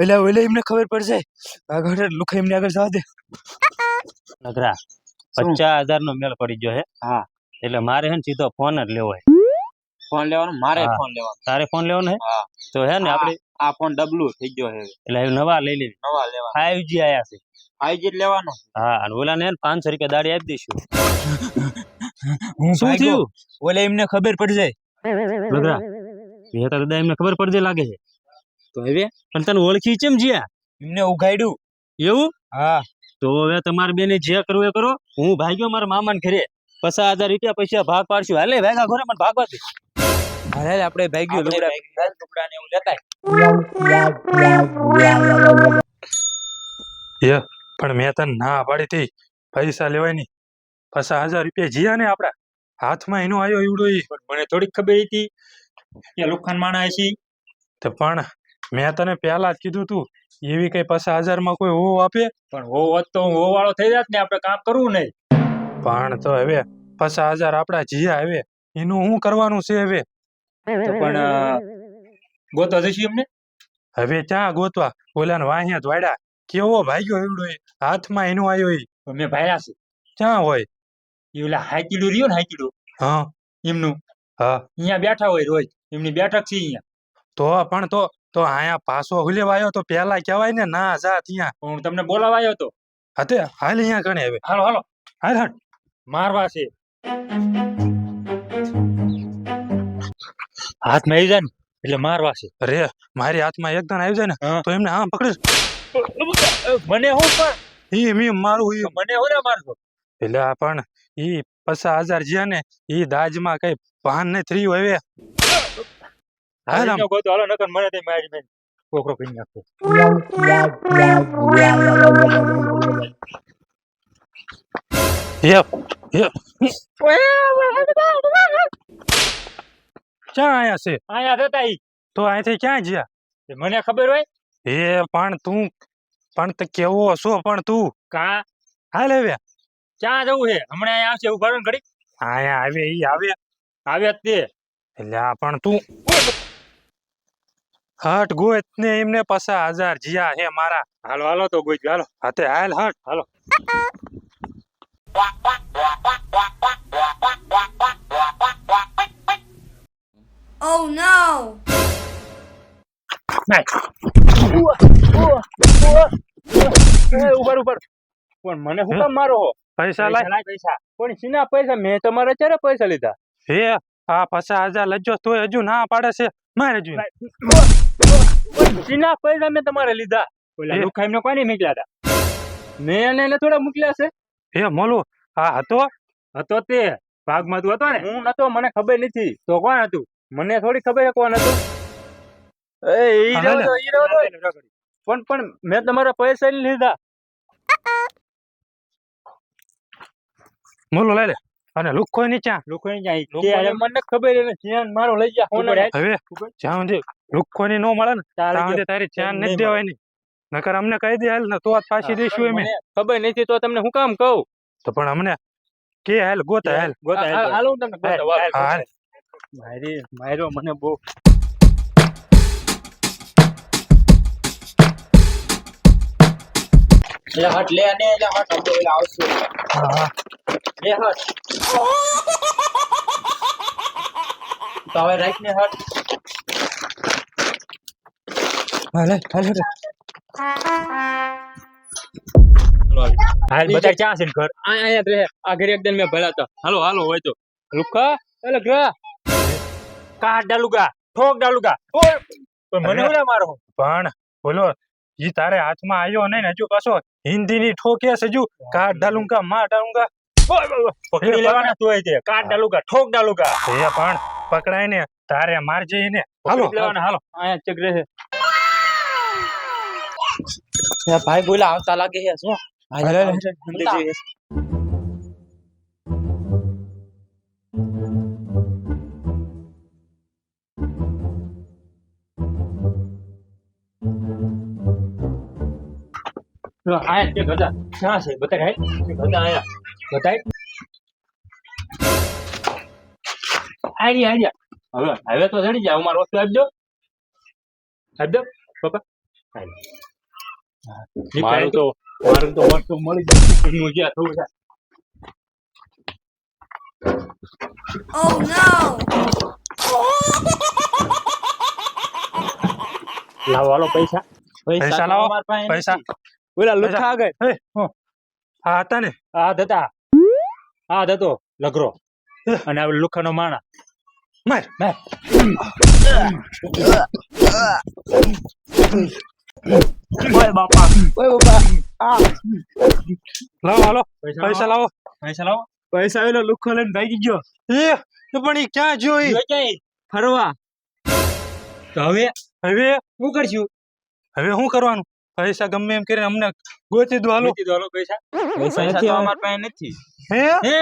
એટલે ઓલે એમને ખબર પડશે આગળ લુખા એમને આગળ જવા દે નગરા 50,000 નો મેળ પડી ગયો હે. હા એટલે મારે હે ને સીધો ફોન જ લેવો હે. ફોન લેવાનો મારે હા. ફોન લેવાનો તારે ફોન લેવાનો હે? હા તો હે ને આપણે આ ફોન ડબલું થઈ ગયો હે એટલે હવે નવા લઈ લેવી. નવા લેવાનો 5G આયા છે. 5G લેવાનો હા અને ઓલાને હે ને 500 રૂપિયા દાડી આપી દઈશું. હું શું થયું? ઓલે એમને ખબર પડી જાય નગરા એ તો દાદા એમને ખબર પડજે લાગે છે. તો હવે પણ તને ઓળખી ચેમ જ્યા એમને ઉઘાડ્યું એવું? હા તો હવે તમારે બેને જે કરવું એ કરો. હું ભાગ્યો મારા મામાને ઘરે 50,000 રૂપિયા પૈસા ભાગ પાડશું. હાલે ભાગા ઘરે મને ભાગવા દે. અરે આપણે ભાગ્યું લુગડા ને એવું લેતાય પણ મેં તને ના પાડી હતી પૈસા લેવાય નહીં 50,000 રૂપિયા જીયા ને આપડા હાથમાં એનો આવ્યો એવડો પણ મને થોડીક ખબર હતી કે લુખાન માણા છે તો પણ મેં તને પહેલા જ કીધું તું એવી કઈ 50,000 માં કોઈ હોવ આપે પણ હો હોત તો હું હો વાળો થઈ જાત ને આપણે કામ કરવું નહીં પણ તો હવે 50,000 આપડા જીયા હવે એનું શું કરવાનું છે હવે તો પણ ગોતો જઈશું એમને હવે ક્યાં ગોતવા ઓલાને વાહિયા જ વાડ્યા કેવો ભાગ્યો એવડો હાથમાં એનો આવ્યો મેં ભાયા છે ક્યાં હોય એ ઓલા હાઈકીડું રહ્યું ને હાઈકીડું હા એમનું હા અહીંયા બેઠા હોય રોજ એમની બેઠક છે અહીંયા તો પણ તો આયા પાછો હુલેવાયો તો પેલા કહેવાય ને ના જા ત્યાં હું તમને બોલાવા આવ્યો હતો હતે હાલ અહીંયા કણે હવે હાલો હાલો હાલ હટ મારવા છે હાથમાં આવી જાય ને એટલે મારવા છે રે મારી હાથમાં એકદમ આવી જાય ને હા. તો એમને હા પકડીશ મને હું પણ ઈ મી મારું મને હું ના મારશો એટલે આ પણ ઈ 50,000 જ્યાં ને ઈ દાજમાં કઈ ભાન નહીં થયું હવે હાલ આમ. ગોતો હાલો નકર મને તે મારી મેં કોકરો કરી નાખો યપ યપ ક્યાં આયા છે આયા હતા ઈ તો અહીંથી ક્યાં ગયા તે મને ખબર હોય એ પણ તું પણ તે કેવો છો પણ તું કા હાલ હવે ક્યાં જવું છે હમણાં અહીંયા આવશે ઉભા રહો ને ઘડીક આયા આવે ઈ આવે આવ્યા જ તે એટલે આ પણ તું હટ ગોત ને એમને 50,000 જીયા હે મારા હાલો હાલો તો ગોઈ હાલો હાથે હાલ હટ હાલો Oh no! ઉભર ઉભર પણ મને શું કામ મારો હો પૈસા લાય લાય પૈસા પણ સીના પૈસા મેં તમારા ક્યારે પૈસા લીધા હે આ 50,000 લજો તોય હજુ ના પાડે છે મારે હજુ સીના પૈસા મેં તમારે લીધા ઓલા એ. લુખા એમને કોને મોકલ્યા હતા મેં એને થોડા મોકલ્યા છે હે મોલુ આ હતો હતો તે ભાગમાં તું હતો ને હું નતો મને ખબર નથી તો કોણ હતું મને થોડી ખબર છે કોણ હતું ઈ હા, રહ્યો લે. તો, ઈ રહ્યો તો. પણ મેં તમારા પૈસા નહીં લીધા મોલુ લઈ લે અને લુખો ની ક્યાં લોકો મને ખબર એને ધ્યાન મારો લઈ જા ફોન હવે જ્યાં સુધી લુખો ની નો મળે ને ત્યાં સુધી તારી ધ્યાન નથી દેવાય ની નકર અમને કહી દે હાલ ને તો જ પાછી દઈશું એમ ખબર નથી તો તમને હું કામ કહું તો પણ અમને કે હાલ ગોતા હાલ હાલો તમને હાલ માર્યો મને બહુ એટલે હટ લે ને એટલે હટ આપણે એટલે આવશું હા લે હટ તો હવે રાઈટ ને હટ હાલ હાલ હાલ બધા ક્યાં છે ઘર અહીંયા જ રહે આ ઘરે એકદમ મેં ભલા હતા હાલો હાલો હોય તો લુખા એટલે ગ્રા કાટ ડાલુગા ઠોક ડાલુગા ઓય પણ મને ઓલા મારો પણ બોલો ઈ તારે હાથમાં આવ્યો નહીં ને હજુ પાછો હિન્દી ની ઠોકે છે હજુ કાટ ડાલુંગા માં ડાલુંગા પકડી લેવાના તું હોય તે કાટ ડાલુગા ઠોક ડાલુગા એ પણ પકડાય ને તારે મારજે એને હાલો પકડી લેવાના હાલો અહીંયા ચક રહે છે ભાઈ બોલા આવતા લાગે છે શું આયા તે ગધા ક્યાં છે બતાય હાય તે ગધા આયા બતાય આઈડિયા હવે તો ચડી જાય મારો વસ્તુ આપજો પપ્પા મારું તો વસ્તુ મળી જાય હું જ્યાં થવું છે Oh no! લાવો હાલો પૈસા પૈસા તો લાવો, અમારા પાસે પૈસા. નથી. ઓલા લુખા આગળ હા હતા ને હા દતો લગરો અને આ લુખાનો માણા માર ઓય બાપા લાવો હાલો પૈસા લાવો પૈસા લાવો પૈસા એલો લુખો લઈને ભાગી ગયો એ પણ ઈ ક્યાં ગયો ઈ ફરવા તો હવે હવે શું કરશું હવે શું કરવાનું પૈસા ગમે એમ કરીને અમને ગોતી દો હાલો મૂકી દો હાલો પૈસા પૈસા નથી અમારા પાસે નથી હે હે